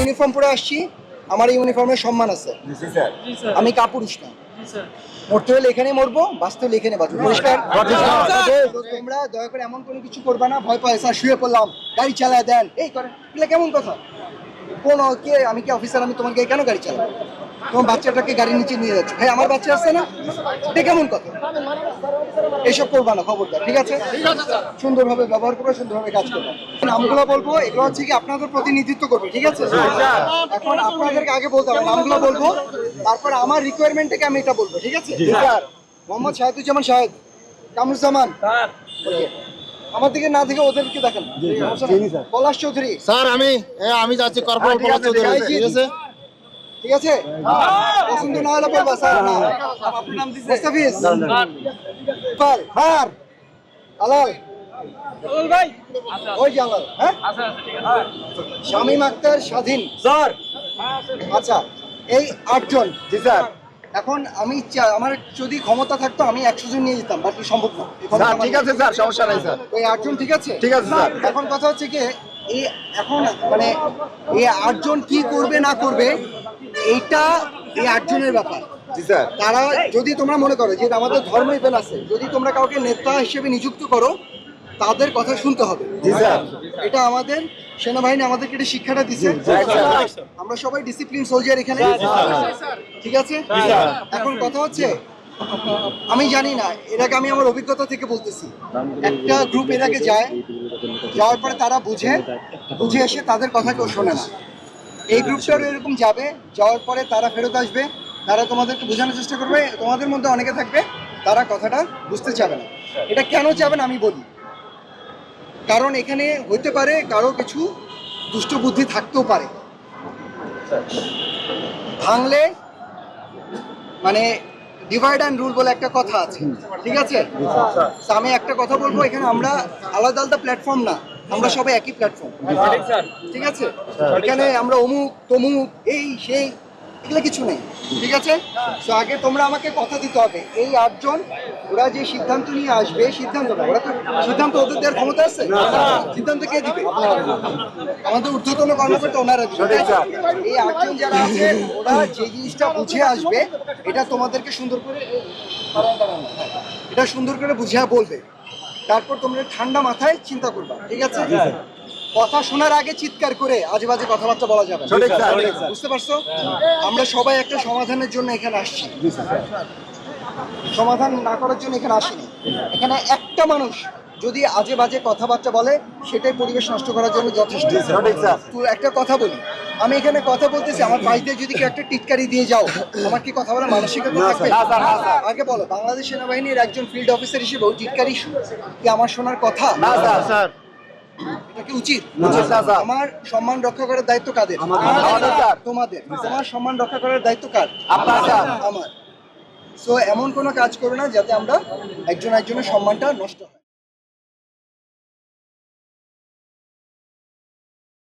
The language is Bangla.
ইউনিফর্ম পরে আসছি, আমার এই ইউনিফর্মের সম্মান আছে। আমি কাপুরুষ না। মরতে হলে এখানেই মরবো, বাঁচতে হলে এখানে বাঁচবো। পরিষ্কার? তোমরা দয়া করে এমন কোনো কিছু করবা না, ভয় পায় স্যার শুয়ে পড়লাম, গাড়ি চালায় দেন, এই করে, এগুলো কেমন কথা? কোন কে, আমি কি অফিসার? আমি তোমাকে কেন গাড়ি চালাবো? তোমার বাচ্চাটাকে গাড়ির নিচে নিয়ে যাচ্ছ, ভাই আমার বাচ্চা আছে না, এটা কেমন কথা? এইসব করবা না, খবরদার, ঠিক আছে? সুন্দরভাবে ব্যবহার করবে, সুন্দরভাবে কাজ করবে। নামগুলো বলবো, এগুলো হচ্ছে কি আপনাদের প্রতিনিধিত্ব করবে, ঠিক আছে? এখন আপনাদেরকে আগে বলতে হবে, নামগুলো বলবো, তারপর আমার রিকোয়ারমেন্ট থেকে আমি এটা বলবো, ঠিক আছে? মোহাম্মদ শাহেদুজ্জামান শাহেদ, কামরুজ্জামান, আমার দিকে না দিকে ওদেরকে দেখেন। পলাশ চৌধুরী স্যার আমি যাচ্ছি কর্পোরাল পলাশ চৌধুরী, ঠিক আছে? ঠিক আছে, পছন্দ না হলে বলবা স্যার না। আপনার নাম দিছে মুস্তাফিজ, পাল হার আলাল ভাই, ওই জালাল, হ্যাঁ আচ্ছা আচ্ছা ঠিক আছে। শামীম আক্তার স্বাধীন স্যার, আচ্ছা এই 8 জন। জি স্যার। এখন আমি আমার যদি ক্ষমতা থাকতো আমি 100 জন নিয়ে যেতাম, বাট সম্ভব না। ঠিক আছে স্যার, সমস্যা নাই স্যার। ওই 8 জন ঠিক আছে? ঠিক আছে স্যার। এখন কথা হচ্ছে কি, এই এখন মানে এই 8 জন কি করবে না করবে এইটা এই 8 জনের ব্যাপার। জি স্যার। তারা যদি তোমরা মনে করো যে আমাদের ধর্ম ইভেন আছে, যদি তোমরা কাউকে নেতা হিসেবে নিযুক্ত করো তাদের কথা শুনতে হবে। জি স্যার। এটা আমাদের সেনাবাহিনী আমাদেরকে এটা শিক্ষাটা দিচ্ছে। আমরা সবাই ডিসিপ্লিন সোলজার এখানে, ঠিক আছে? এখন কথা হচ্ছে, আমি জানি না, এর আগে আমি আমার অভিজ্ঞতা থেকে বলতেছি, একটা গ্রুপ এর আগে যায়, যাওয়ার পরে তারা বুঝে এসে তাদের কথা কেউ শোনে না। এই গ্রুপটারও এরকম যাবে, যাওয়ার পরে তারা ফেরত আসবে, তারা তোমাদেরকে বোঝানোর চেষ্টা করবে, তোমাদের মধ্যে অনেকে থাকবে তারা কথাটা বুঝতে চাবে না। এটা কেন চাবে না আমি বলি, কারণ এখানে হইতে পারে কারো কিছু দুষ্ট বুদ্ধি থাকতেও পারে। ভাঙলে মানে ডিভাইড অ্যান্ড রুল বলে একটা কথা আছে, ঠিক আছে? আমি একটা কথা বলবো, এখানে আমরা আলাদা আলাদা প্ল্যাটফর্ম না, আমরা সবাই একই প্ল্যাটফর্ম, ঠিক আছে? এখানে আমরা অমুক তমুক এই সেই এগুলো কিছু নেই, ঠিক আছে? তো আগে তোমরা আমাকে কথা দিতে হবে, এই 8 জন ওরা যে সিদ্ধান্ত নিয়ে আসবে, সিদ্ধান্ত না, ওরা তো সিদ্ধান্ত ওদের দেওয়ার ক্ষমতা আছে? সিদ্ধান্ত কে দিবে? আমাদের ঊর্ধ্বতন কর্মকর্তা ওনারা দিবে। এই 8 জন যারা আছে ওরা যে জিনিসটা বুঝে আসবে, এটা তোমাদেরকে সুন্দর করে বুঝিয়ে বলবে, তারপর তোমরা ঠান্ডা মাথায় চিন্তা করবা, ঠিক আছে? কথা শোনার আগে চিৎকার করে আজে বাজে কথাবার্তা বলা যাবে না, বুঝতে পারছো? আমরা সবাই একটা সমাধানের জন্য এখানে আসছি, সমাধান না করার জন্য এখানে আসিনি। এখানে একটা মানুষ যদি আজে বাজে কথাবার্তা বলে সেটাই পরিবেশ নষ্ট করার জন্য যথেষ্ট। তো একটা কথা বলি, আমি এখানে কথা বলতেছি, আমার পাশ দিয়ে যদি কেউ একটা টিটকারি দিয়ে যাও, আমার কি কথা বলার মানসিকতা থাকবে? আগে বলো, বাংলাদেশ সেনাবাহিনীর একজন ফিল্ড অফিসার হিসেবে ওই টিটকারি কি আমার শোনার কথা? এটা কি উচিত? আমার সম্মান রক্ষা করার দায়িত্ব কাদের? তোমাদের। তোমার সম্মান রক্ষা করার দায়িত্ব কার? আমার। সো এমন কোনো কাজ করো না যাতে আমরা একজনের সম্মানটা নষ্ট হয়।